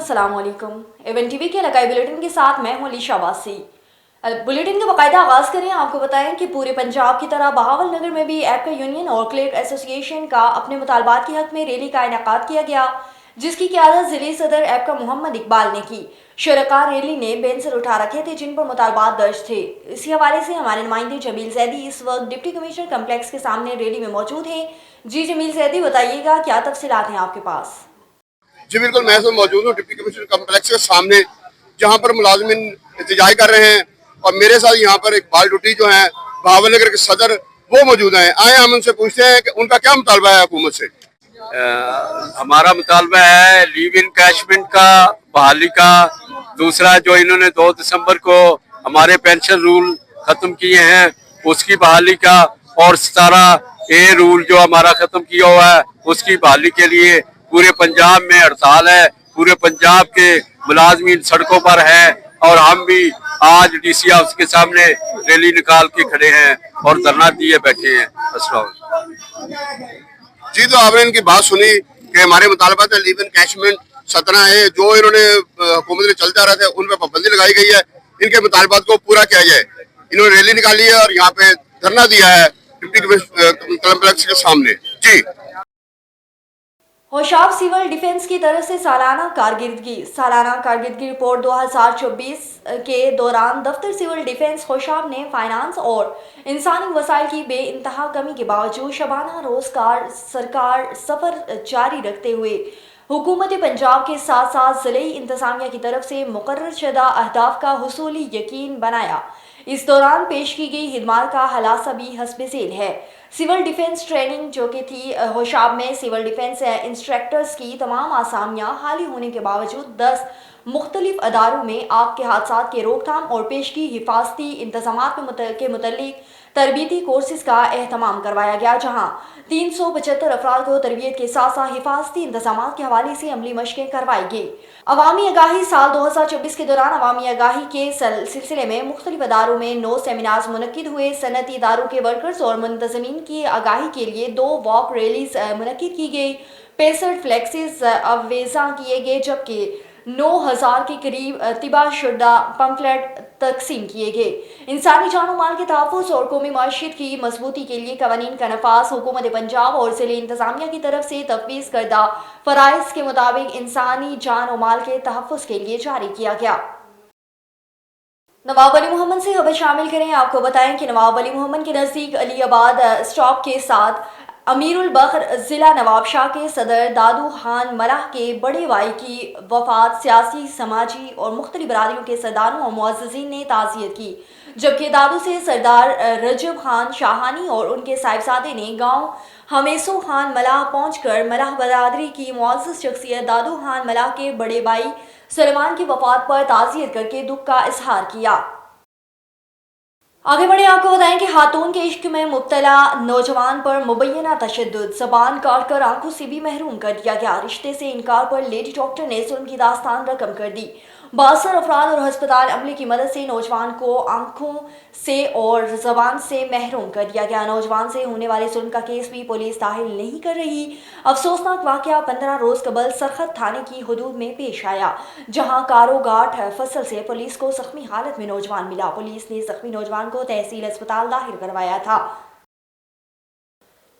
अस्सलाम वालेकुम। Avon TV के लगाई बुलेटिन के साथ मैं हूं अलीशा वासी। बुलेटिन का बाकायदा आगाज करें। आपको बताएं कि पूरे पंजाब की तरह बहावल नगर में भी एपका यूनियन और क्लर्क एसोसिएशन का अपने मुतालबात के हक में रैली का इनेकाद किया गया, जिसकी क़यादत ज़िले सदर एपका मोहम्मद इकबाल ने की। शुरका रैली ने बेंसर उठा रखे थे जिन पर मुतालबात दर्ज थे। इसी हवाले से हमारे नुमाइंदे जमील जैदी इस वक्त डिप्टी कमिश्नर कम्प्लेक्स के सामने रैली में मौजूद हैं। जी जमील जैदी, बताइएगा क्या तफसीलात हैं आपके पास? जी बिल्कुल, मैं तो मौजूद हूँ डिप्टी कमिश्नर कम्प्लेक्स के सामने, जहाँ पर मुलाजमिन एहतजाज कर रहे हैं और मेरे साथ यहाँ पर इकबाल डुटी जो है बहावल नगर के सदर वो मौजूद हैं। आए हम उनसे पूछते हैं कि उनका क्या मुतालबा है हुकूमत से। हमारा मुतालबा है लीव इन कैशमेंट का बहाली का। दूसरा जो इन्होंने 2 दिसंबर को हमारे पेंशन रूल खत्म किए हैं उसकी बहाली का, और 17A रूल जो हमारा खत्म किया हुआ है उसकी बहाली के लिए पूरे पंजाब में हड़ताल है। पूरे पंजाब के मुलाजमीन सड़कों पर है और हम भी आज DC हाउस के सामने रैली निकाल के खड़े हैं और धरना दिए बैठे हैं। जी, तो आपने इनकी बात सुनी कि हमारे मुतालबात है लीव इन कैशमेंट 17A जो इन्होंने हुकूमत ने चलता रहा था उन पर पाबंदी लगाई गई है, इनके मुतालबात को पूरा किया जाए। इन्होंने रैली निकाली है और यहाँ पे धरना दिया है डिप्टी कम्प्लेक्स के सामने। जी, होशाब सिविल डिफेंस की तरफ से सालाना कारगिर्दगी रिपोर्ट 2024 के दौरान दफ्तर सिविल डिफेंस होशाब ने फाइनेंस और इंसानी वसाइल की बेइंतहा कमी के बावजूद शबाना रोजगार सरकार सफर जारी रखते हुए हुकूमत पंजाब के साथ साथ ज़िले इंतजामिया की तरफ से मुकर्रर शुदा अहदाफ का हुसूली यकीन बनाया। इस दौरान पेश की गई खिदमात का हलासा भी हस्ब ज़ेल है। सिविल डिफेंस ट्रेनिंग जो कि थी होशाब में सिविल डिफेंस इंस्ट्रक्टर्स की तमाम आसामियाँ हाली होने के बावजूद 10 मुख्तलिफ अदारों में आग के हादसात के रोकथाम और पेशगी हिफाजती इंतजामात के मुतल्लिक तरबियती कोर्सेज का एहतमाम करवाया गया, जहाँ 375 अफराद को तरबियत के साथ साथ हिफाजती इंतजामात के हवाले से अमली मशकें करवाई गई। अवामी आगाही साल 2024 के दौरान अवामी आगाही के सिलसिले में मुख्तलिफ अदारों में 9 सेमिनार्स मुनक्किद हुए। सनती इदारों के वर्कर्स और मुंतजमीन की आगाही के लिए 2 वॉक रैलीज मुनक्किद की गई। 65 फ्लैक्सेस अवेजा किए गए, जबकि 9000 के करीब तिबाशुदा पम्फलेट तकसीम किए गए। इंसानी जानो माल के तहफ़्फ़ुज़ और कौमी मईशत की मजबूती के लिए कवानीन का नफाज हुकूमत पंजाब और ज़िले इंतजामिया की तरफ से तफवीज़ करदा फ़राइज़ के मुताबिक इंसानी जान और माल के तहफ़्फ़ुज़ के लिए जारी किया गया। नवाब अली मोहम्मद से खबर शामिल करें। आपको बताएं कि नवाब अली मोहम्मद के नज़दीक अलीआबाद स्टॉप के साथ अमीरुल बख्र ज़िला नवाबशाह के सदर दादू खान मलाह के बड़े भाई की वफ़ात सियासी, समाजी और मुख्तलिफ बरादरियों के सरदारों और मुअज़्ज़िज़ीन ने ताज़ियत की, जबकि दादू से सरदार रजब खान शाहानी और उनके साहिबजादे ने गाँव हमेसो खान मलाह पहुँचकर मलाह बरादरी की मुअज़्ज़ज़ शख्सियत दादू खान मलाह के बड़े भाई सलेमान की वफ़ात पर ताज़ियत करके दुख का इजहार किया। आगे बढ़े, आपको बताएं कि खातून के इश्क में मुब्तला नौजवान पर मुबैना तशद्दुद, ज़बान काट कर आंखों से भी महरूम कर दिया गया। रिश्ते से इनकार पर लेडी डॉक्टर ने जुल्म की दास्तान रकम कर दी। 62 अफराद और हस्पताल अमले की मदद से नौजवान को आंखों से और ज़बान से महरूम कर दिया गया। नौजवान से होने वाले जुल्म का केस भी पुलिस दाखिल नहीं कर रही। अफसोसनाक वाक़या 15 रोज़ कबल सरखत थाने की हदूद में पेश आया, जहां कारोगाट फसल से पुलिस को जख्मी हालत में नौजवान मिला। पुलिस ने जख्मी नौजवान को तहसील अस्पताल दाखिल करवाया था।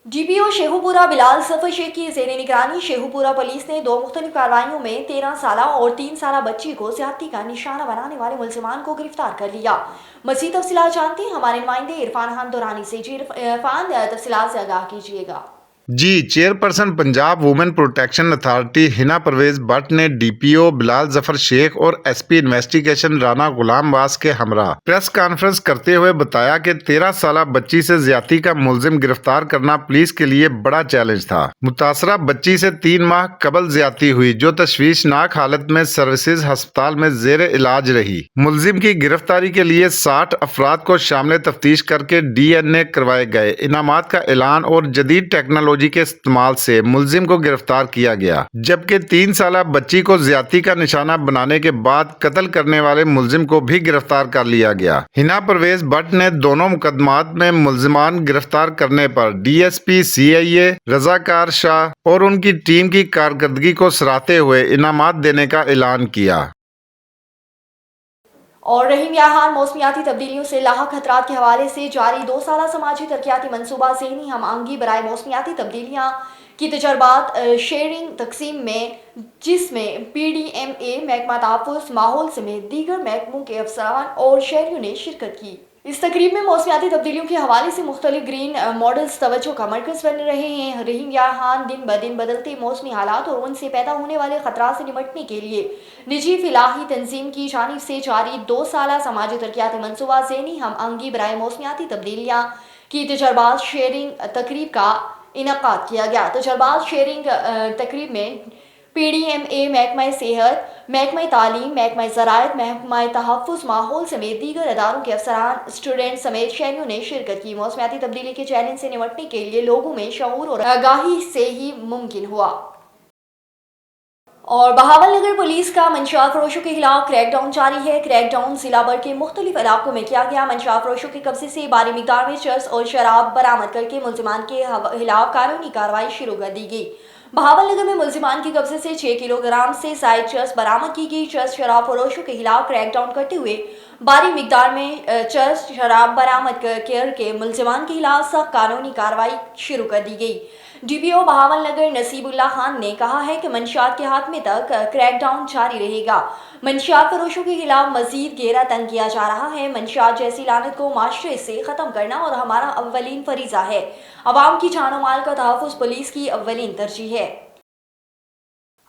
DPO शेखुपुरा बिलाल सफर शेख की ज़ेर निगरानी शेखुपुरा पुलिस ने 2 मुख्तलिफ कार्रवाइयों में 13 साला और 3 साला बच्ची को ज़्यादती का निशाना बनाने वाले मुल्ज़िमान को गिरफ्तार कर लिया। मज़ीद तफसीलात जानते हैं हमारे नुमाइंदे इरफान खान दुरानी से। जी इरफान, तफसीलात से आगाह कीजिएगा। जी, chairperson Punjab women protection authority Hina Parvez Bhatt ने DPO बिलाल जफर शेख और SP इन्वेस्टिगेशन राना गुलाम वास के हमरा प्रेस कॉन्फ्रेंस करते हुए बताया कि 13 साला बच्ची से ज्यादती का मुलजिम गिरफ्तार करना पुलिस के लिए बड़ा चैलेंज था। मुतासरा बच्ची से 3 माह कबल ज्यादती हुई, जो तशवीशनाक हालत में सर्विसेज अस्पताल में जेर इलाज रही। मुलजिम की गिरफ्तारी के लिए 60 अफराद को शामिल तफ्तीश करके DNA करवाए गए। इनामात का ऐलान और जदीद टेक्नोलॉजी टेक्नोलॉजी के इस्तेमाल से मुलजिम को गिरफ्तार किया गया, जबकि 3 साला बच्ची को ज्यादती का निशाना बनाने के बाद कत्ल करने वाले मुलजिम को भी गिरफ्तार कर लिया गया। हिना परवेज भट्ट ने दोनों मुकदमात में मुलजिमान गिरफ्तार करने पर DSP CIA रजाकार शाह और उनकी टीम की कारकर्दगी को सराहते हुए इनामात देने का ऐलान किया। और रहीम याहान मौसमियाती तब्दीलियों से लाहक खतरात के हवाले से जारी 2 साला समाजी तरक्याती मनसूबा ज़हनी हम आंगी बराए मौसमियाती तब्दीलियाँ की तजर्बात शेयरिंग तकसीम में, जिसमें PDMA, महकमा तहफ़्फ़ुज़ माहौल समेत दीगर महकमों के अफसरान और शहरियों ने शिरकत की। इस तकरीब में मौसमियाती तब्दीलियों के हवाले से मुख्तलिफ ग्रीन मॉडल्स तवज्जो का मरकज़ बन रहे हैं। रहीम याहान दिन ब दिन बदलते मौसमी हालात और उनसे पैदा होने वाले खतरात से निपटने के लिए निजी फिलाही तंजीम की जानिब से जारी 2 साला समाजी तरक्याती मनसूबा ज़हनी हम आंगी बराए मौसमियाती तब्दीलियाँ की तजर्बात शेयरिंग तकरीब का इनकाद किया गया। तजर्बात शेयरिंग तकरीब में PDMA, महकमा सेहत, महकमा तालीम, महकमा ज़राअत, महकमा तहफ़्फ़ुज़ माहौल समेत दीगर अदारों के अफसरान, स्टूडेंट समेत शहरियों ने शिरकत की। मौसमियाती तब्दीली के चैलेंज से निपटने के लिए लोगों में शऊर और आगाही से ही मुमकिन हुआ। और बहावलनगर पुलिस का मंशियात फरोशों के खिलाफ क्रैकडाउन जारी है। क्रैकडाउन जिला भर के मुख्तलिफ इलाकों में किया गया। मंशियात फरोशों के कब्जे से भारी मिकदार में चरस और शराब बरामद करके मुलजिमान के खिलाफ कानूनी कार्रवाई शुरू कर दी गई। बहावलनगर में मुलजिमान के कब्जे से 6 किलोग्राम से ज़ायद चरस बरामद की गई। चरस शराब फरोशों के खिलाफ क्रैकडाउन करते हुए भारी मिकदार में चरस शराब बरामद करके मुलजिमान के खिलाफ सख्त कानूनी कार्रवाई शुरू कर दी गई। DPO बहावलनगर नसीबुल्लाह खान ने कहा है कि मंशियात के हाथ में तक क्रैकडाउन जारी रहेगा। मंशियात फरोशों के खिलाफ मजीद घेरा तंग किया जा रहा है। मंशियात जैसी लानत को माशरे से ख़त्म करना और हमारा अव्वलीन फरीज़ा है। अवाम की जान और माल का तहफ़्फ़ुज़ पुलिस की अव्वलीन तरजीह है।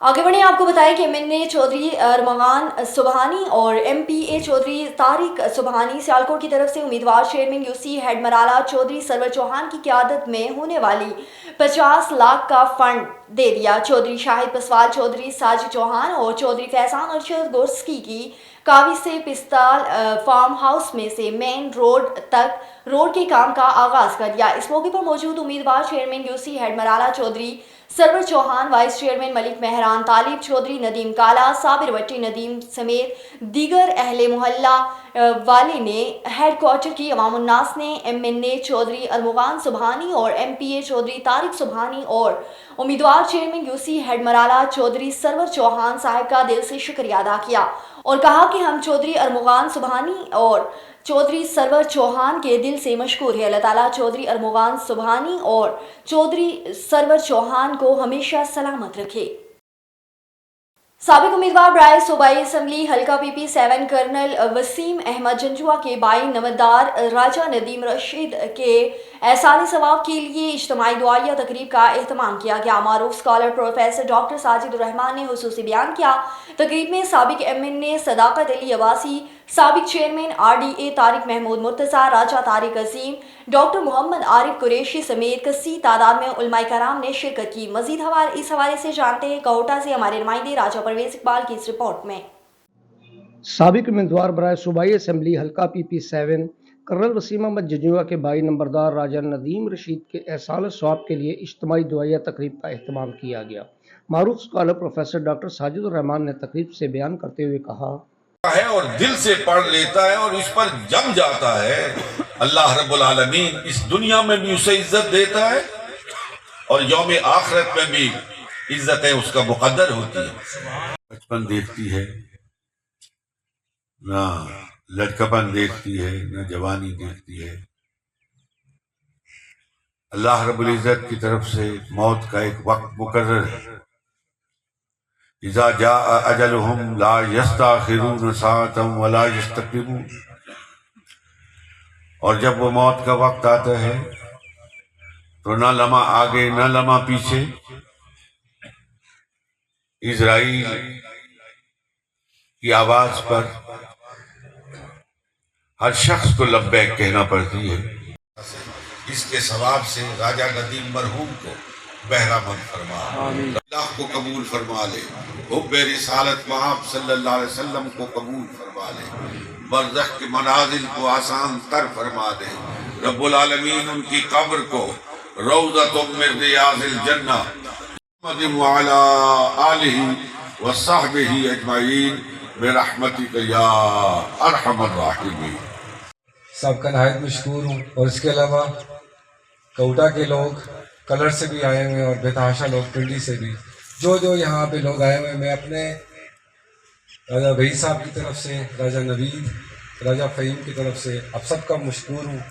आगे बढ़े, आपको बताएं कि MNA चौधरी अरमगान सुबहानी और MPA चौधरी तारिक सुबहानी सियालकोट की तरफ से उम्मीदवार चेयरमैन UC हेडमराला चौधरी सरवर चौहान की क़यादत में होने वाली 50 लाख का फंड दे दिया। चौधरी शाहिद पसवाल, चौधरी साजिद चौहान और चौधरी फैजान अरशद गोरस्की की कावी से पिस्ताल फार्म हाउस में से मेन रोड तक रोड के काम का आगाज कर दिया। इस मौके पर मौजूद उम्मीदवार chairman UC Headmarala Chaudhry Sarwar Chauhan, vice chairman Malik Mehran Talib Chaudhry, Nadeem Kala, Sabir भट्टी नदीम समेत दीगर अहले मोहल्ला वाले ने हेडक्वार्टर की अवामुन्नास ने MNA चौधरी अरमगान सुबहानी और MPA चौधरी तारिक सुबहानी और उम्मीदवार चेयरमैन UC हेडमराला चौधरी सरवर चौहान साहब का दिल से शुक्रिया अदा किया और कहा कि हम चौधरी अरमगान सुबहानी और चौधरी सरवर चौहान के दिल से मशकूर है। अल्लाह ताला चौधरी अरमगान सुबहानी और चौधरी सरवर चौहान को हमेशा सलामत रखे। साबिक उम्मीदवार बराए सूबाई असम्बली हल्का PP7 कर्नल वसीम अहमद जंजुआ के बाई नमदार राजा नदीम रशीद के एहसानी सवाब के लिए इज्तिमाई दुआया तकरीब का एहतमाम किया गया। मारूफ scholar professor doctor Sajid Rahman ने हुसूसी बयान किया। तकरीब में साबिक MNA सदाकत अली अब्बासी, साबिक चेयरमैन RDA तारिक महमूद मुर्तज़ा, राजा तारिक अजीम, डॉक्टर मोहम्मद आरिफ कुरैशी समेत कसी तादाद में उलमाए कराम ने शिरकत की। मजीद इस हवाले से जानते हैं कोटा से हमारे नुमाइंदे राजा परवेज इकबाल की इस रिपोर्ट में। साबिक उम्मीदवार बराए सूबाई असम्बली हल्का PP7 कर्नल वसीम अहमद जंजुआ के भाई नंबरदार राजा नदीम रशीद के एहसान सवाब के लिए इज्तिमाई दुआया तकरीब का एहतमाम किया गया। मारूफ scholar professor doctor Sajid Rahman ने तकरीब से बयान करते हुए कहा है और दिल से पढ़ लेता है और इस पर जम जाता है, अल्लाह रब्बुल आलमीन इस दुनिया में भी उसे इज्जत देता है और यौम आखिरत में भी इज्जतें उसका मुकद्दर होती है। बचपन देखती है ना, लड़कापन देखती है ना, जवानी देखती है। अल्लाह रब्बुल इज्जत की तरफ से मौत का एक वक्त मुकर्रर है। इज़ा जाअ अजलुहुम ला यस्तअखिरून साअतन वला यस्तक़दिमून। और जब वो मौत का वक्त आता है तो ना लम्हा आगे ना लम्हा पीछे। इज़राइल की आवाज पर हर शख्स को लब्बैक कहना पड़ती है। इसके सवाब से राजा नदीम मरहूम को बहरामंद फरमा, अल्लाह को कबूल फरमा ले, हुब्बे रिसालत वहाब सल्लल्लाहु अलैहि वसल्लम को कबूल फरमा ले, बरज़ख के मनाजिल को आसान तर फरमा दे। रब्बुल आलमीन उनकी कब्र को रौज़तुम मिन रियाज़िल जन्नह मुहम्मदिन व अला आलिहि व सहबिहि अजमईन बिरहमतिक या अरहमर राहिमीन। सबका नहायत मशकूर हूँ। और इसके अलावा कोटा के लोग कलर से भी आए हुए हैं और बेतहाशा लोग पिंडी से भी, जो यहाँ पे लोग आए हुए हैं, मैं अपने राजा वही साहब की तरफ से, राजा नवीद, राजा फ़हीम की तरफ से आप सबका मशकूर हूँ।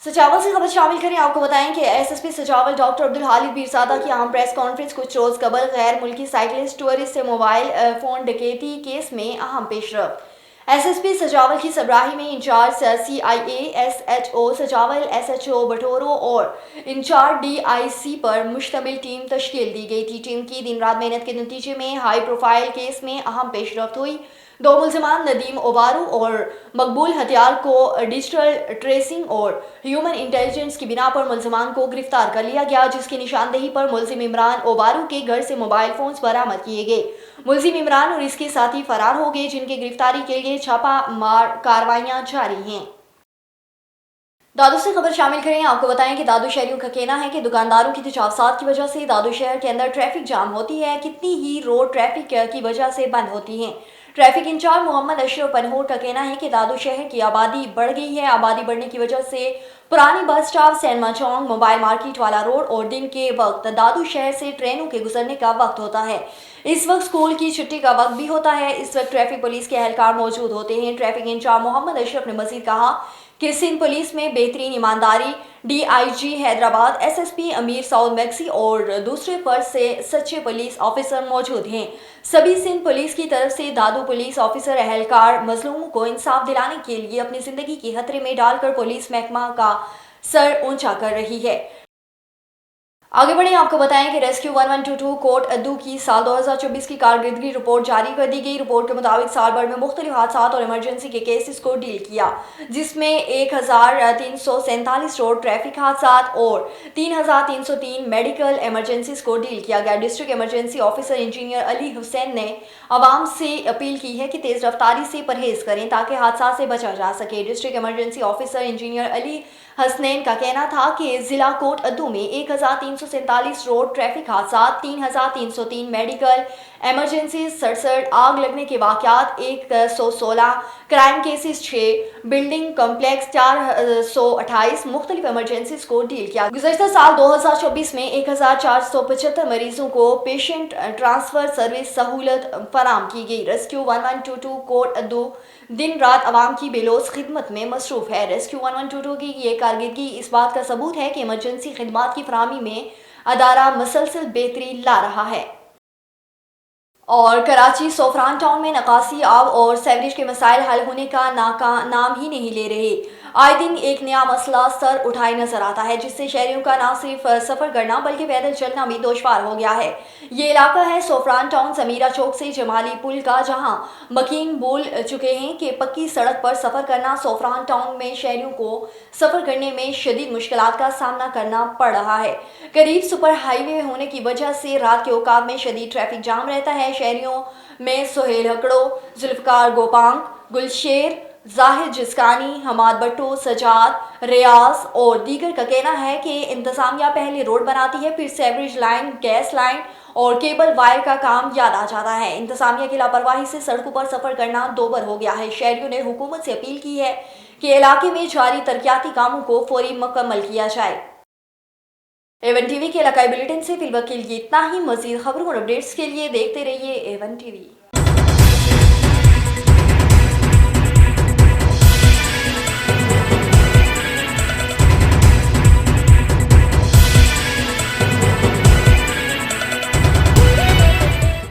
सचावल से खबर शामिल करें। आपको बताएं कि एसएसपी सचावल डॉक्टर अब्दुल हालिद पीरजादा की अहम प्रेस कॉन्फ्रेंस कुछ रोज कबल गैर मुल्की साइकिलिस्ट टूरिस्ट से मोबाइल फोन डकैती केस में अहम पेशरफ्त। एसएसपी सचावल की सरबराही में इंचार्ज सीआईए एसएचओ सचावल, एसएचओ बटोरो और इंचार्ज डीआईसी पर मुश्तमिल टीम तश्कील दी गई थी। टीम की दिन रात मेहनत के नतीजे में हाई प्रोफाइल केस में अहम पेशरफ्त हुई। दो मुल्जिमान नदीम ओबारू और मकबूल हथियार को डिजिटल ट्रेसिंग और ह्यूमन इंटेलिजेंस की बिना पर मुल्जिमान को गिरफ्तार कर लिया गया, जिसकी निशानदेही पर मुल्जिम इमरान ओबारू के घर से मोबाइल फोन्स बरामद किए गए। मुल्जिम इमरान और इसके साथी फरार हो गए, जिनकी गिरफ्तारी के लिए छापा मार कार्रवाइयां जारी हैं। दादू से खबर शामिल करें। आपको बताएं कि दादू शहरियों का कहना है कि दुकानदारों की तजावुज़ात की वजह से दादू शहर के अंदर ट्रैफिक जाम होती है। कितनी ही रोड ट्रैफिक की वजह से बंद होती हैं। ट्रैफिक इंचार्ज मोहम्मद अशरफ पनहोर का कहना है कि दादू शहर की आबादी बढ़ गई है। आबादी बढ़ने की वजह से पुरानी बस स्टॉप, सैनमा चौक, मोबाइल मार्केट वाला रोड और दिन के वक्त दादू शहर से ट्रेनों के गुजरने का वक्त होता है। इस वक्त स्कूल की छुट्टी का वक्त भी होता है। इस वक्त ट्रैफिक पुलिस के एहलकार मौजूद होते हैं। ट्रैफिक इंचार्ज मोहम्मद अशरफ ने मजीद कहा कि सिंध पुलिस में बेहतरीन ईमानदारी, डीआईजी हैदराबाद, एसएसपी अमीर साउथ मैक्सी और दूसरे फर्ज से सच्चे पुलिस ऑफिसर मौजूद हैं। सभी सिंध पुलिस की तरफ से दादू पुलिस ऑफिसर एहलकार मजलूमों को इंसाफ दिलाने के लिए अपनी जिंदगी की खतरे में डालकर पुलिस महकमा का सर ऊंचा कर रही है। आगे बढ़े। आपको बताएं कि रेस्क्यू 1122 कोट अद्दू की साल 2024 की कारकर्दगी रिपोर्ट जारी कर दी गई। रिपोर्ट के मुताबिक साल भर में मुख्तलिफ हादसा और इमरजेंसी के केसेस को डील किया, जिसमें 1347 रोड ट्रैफिक हादसा और 3303 मेडिकल इमरजेंसीज को डील किया गया। District emergency officer engineer Ali Hussain ने आवाम से अपील की है कि तेज रफ्तारी से परहेज करें ताकि हादसा से बचा जा सके। District emergency officer engineer Ali Hasnain का कहना था कि जिला कोट अद्दू में 1347 रोड ट्रैफिक हादसा, 3303 मेडिकल इमरजेंसी, 67 आग लगने के वाकयात, 116 क्राइम केसेस, 6 बिल्डिंग कम्प्लेक्स, 428 मुख्तलिफ इमरजेंसीज को डील किया। गुज़श्ता साल 2024 में 1475 मरीजों को पेशेंट ट्रांसफर सर्विस सहूलत फराम की गई। रेस्क्यू 1122 कोट अद्दू दिन रात आवाम की बेलोस खिदमत में मसरूफ है। रेस्क्यू 1122 की ये कारकर्दगी इस बात का सबूत है कि इमरजेंसी खिदमात की फराहमी में अदारा मसलसल बेहतरी ला रहा है। और कराची सोफरान टाउन में नकासी, आब और सेवरेज के मसाइल हल होने का नाम ही नहीं ले रहे। आए दिन एक नया मसला सर उठाए नजर आता है, जिससे शहरियों का न सिर्फ सफर करना बल्कि पैदल चलना भी दुश्वार हो गया है। ये इलाका है सोफरान टाउन जमीरा चौक से जमाली पुल का, जहां मकीन बोल चुके हैं कि पक्की सड़क पर सफर करना सोफरान टाउन में शहरियों को सफर करने में शदीद मुश्किलात का सामना करना पड़ रहा है। करीब सुपर हाईवे होने की वजह से रात के औकात में शदीद ट्रैफिक जाम रहता है। शहरियों में सुहेल हकड़ो, जुल्फकार गोपांग, गुलशेर, जाहिद जिस्कानी, हमाद भट्टो, सजाद, रियाज और दीगर का कहना है कि इंतजामिया पहले रोड बनाती है, फिर सेवरेज लाइन, गैस लाइन और केबल वायर का काम याद आ जाता है। इंतजामिया की लापरवाही से सड़कों पर सफर करना दोबर हो गया है। शहरियों ने हुकूमत से अपील की है कि इलाके में जारी तरक्याती कामों को फौरी मुकम्मल किया जाए। A1 TV के इलाकाई बुलेटिन से फिलहाल के लिए इतना ही। मजीद खबरों और अपडेट्स के लिए देखते रहिए A1 TV।